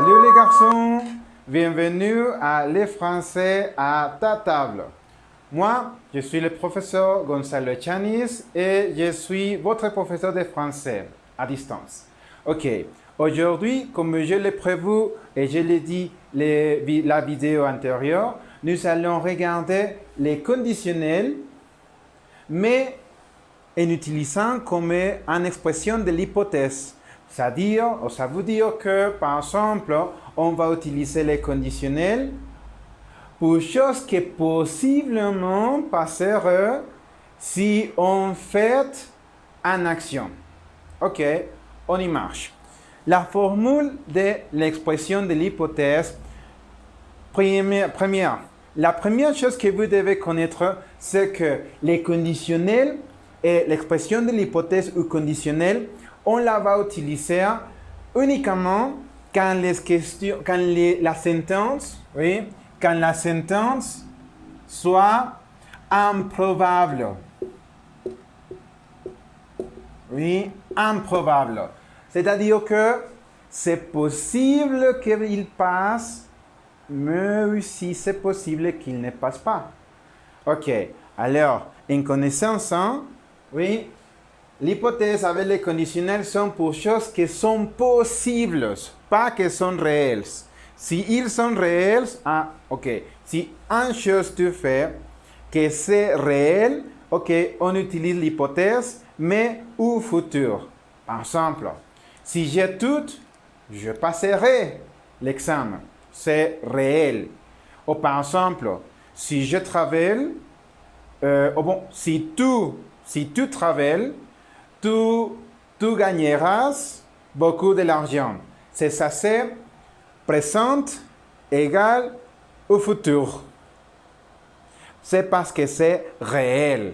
Salut les garçons, bienvenue à Les Français à ta table. Moi, je suis le professeur Gonzalo Chanis et je suis votre professeur de français à distance. Ok, aujourd'hui, comme je l'ai prévu et je l'ai dit la vidéo antérieure, nous allons regarder les conditionnels, mais en utilisant comme une expression de l'hypothèse. C'est-à-dire, ça veut dire que, par exemple, on va utiliser les conditionnels pour choses qui possiblement passeraient si on fait une action. Ok, on y marche. La formule de l'expression de l'hypothèse, la première chose que vous devez connaître, c'est que les conditionnels et l'expression de l'hypothèse ou conditionnelle, on la va utiliser uniquement quand la sentence, oui, quand la sentence soit improbable. Oui, improbable. C'est-à-dire que c'est possible qu'il passe, mais aussi c'est possible qu'il ne passe pas. Ok, alors, en connaissance, oui, l'hypothèse avec les conditionnels sont pour choses qui sont possibles, pas qui sont réelles. Si ils sont réels, ok. Si une chose tu fais que c'est réel, ok, on utilise l'hypothèse, mais au futur. Par exemple, si j'étudie, je passerai l'examen. C'est réel. Ou par exemple, si je travaille, si tu travailles, tu gagneras beaucoup de l'argent. C'est ça, c'est présent égal au futur. C'est parce que c'est réel.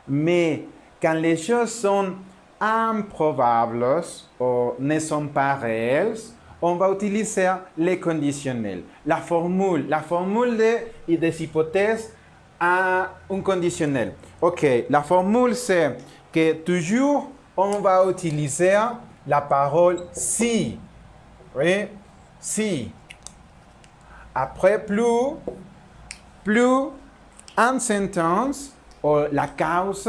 Mais quand les choses sont improbables ou ne sont pas réelles, on va utiliser les conditionnels. La formule des hypothèses a un conditionnel. Ok, la formule c'est que toujours on va utiliser la parole si. Oui, si. Après, plus une sentence ou la cause,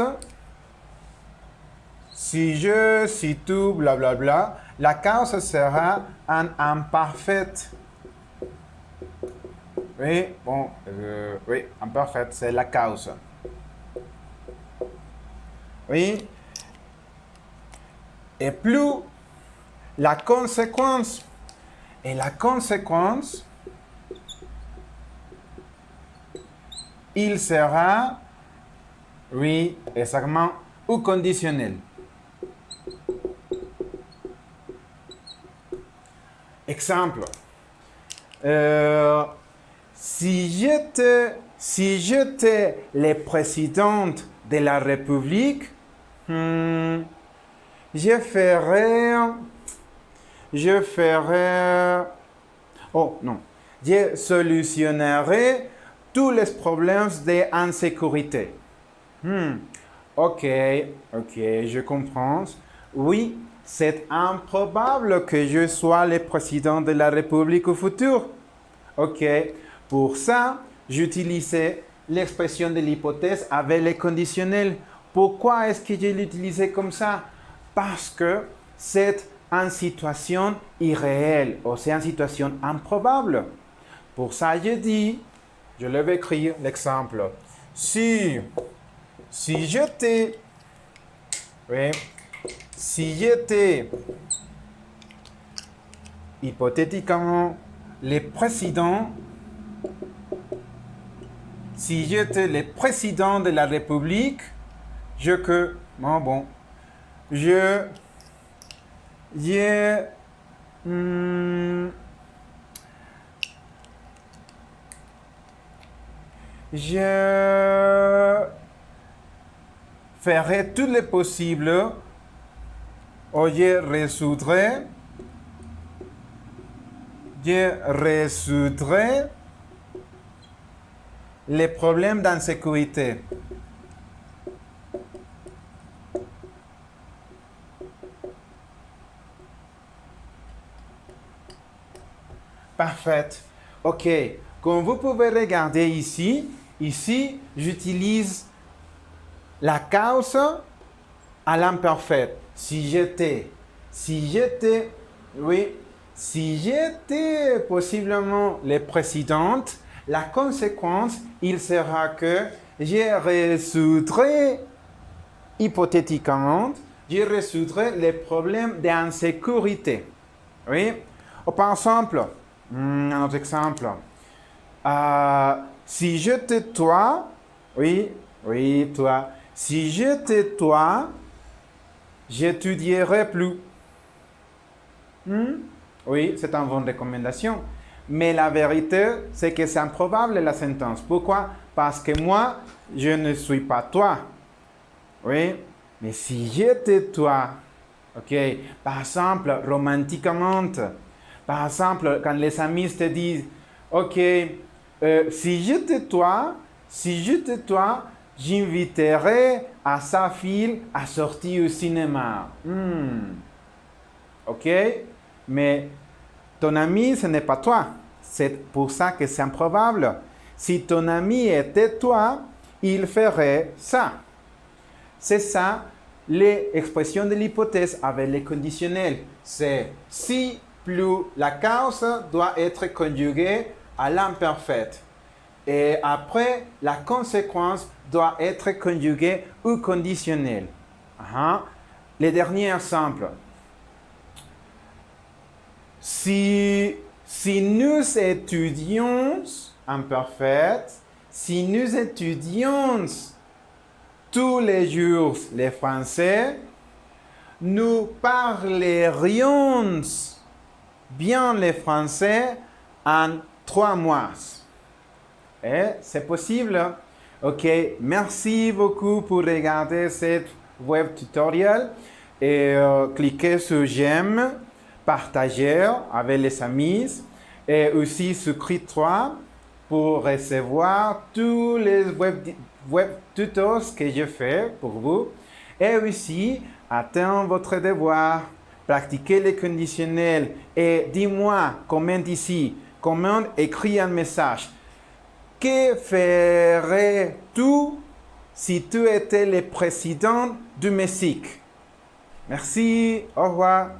si je, si tu, blablabla, la cause sera un imparfait. Oui, bon, oui, imparfait, c'est la cause. Oui. Et plus la conséquence, et la conséquence, il sera, oui, exactement, ou conditionnel. Exemple. Si j'étais le président de la République, je solutionnerai tous les problèmes d'insécurité. Ok, je comprends. Oui, c'est improbable que je sois le président de la République au futur. Ok, pour ça, j'utilisais l'expression de l'hypothèse avec les conditionnels. Pourquoi est-ce que je l'utilisais comme ça? Parce que c'est une situation irréelle ou c'est une situation improbable. Pour ça, je vais écrire l'exemple. Si j'étais, oui, si j'étais hypothétiquement le président, si j'étais le président de la République, je ferai tout le possible, ou je résoudrai les problèmes d'insécurité. Parfait. OK. Comme vous pouvez regarder ici, j'utilise la cause à l'imparfait. Si j'étais, oui, si j'étais possiblement le président, la conséquence, il sera que je résoudrai, hypothétiquement, je résoudrai les problèmes d'insécurité. Oui. Ou par exemple, un autre exemple. Si je te toi, oui, toi. Si je te toi, j'étudierai plus. Oui, c'est une bonne recommandation. Mais la vérité, c'est que c'est improbable la sentence. Pourquoi? Parce que moi, je ne suis pas toi. Oui, mais si j'étais toi, ok, par exemple, romantiquement, par exemple, quand les amis te disent, ok, si j'étais toi, j'inviterais à sa fille à sortir au cinéma. Ok, mais ton ami, ce n'est pas toi. C'est pour ça que c'est improbable. Si ton ami était toi, il ferait ça. C'est ça, l'expression de l'hypothèse avec les conditionnels. C'est si plus la cause doit être conjuguée à l'imparfait. Et après, la conséquence doit être conjuguée au conditionnel. Les derniers exemples. Si nous étudions imparfait, si nous étudions tous les jours les français, nous parlerions bien le français en 3 mois. Et c'est possible. Ok, merci beaucoup pour regarder cette web tutoriel et cliquez sur j'aime, partager avec les amis et aussi souscrivez-toi pour recevoir tous les web tutos que je fais pour vous. Et aussi, attends votre devoir, pratiquez les conditionnels et dis-moi, commente ici, comment écrire un message. Que ferais-tu si tu étais le président du Mexique? Merci, au revoir.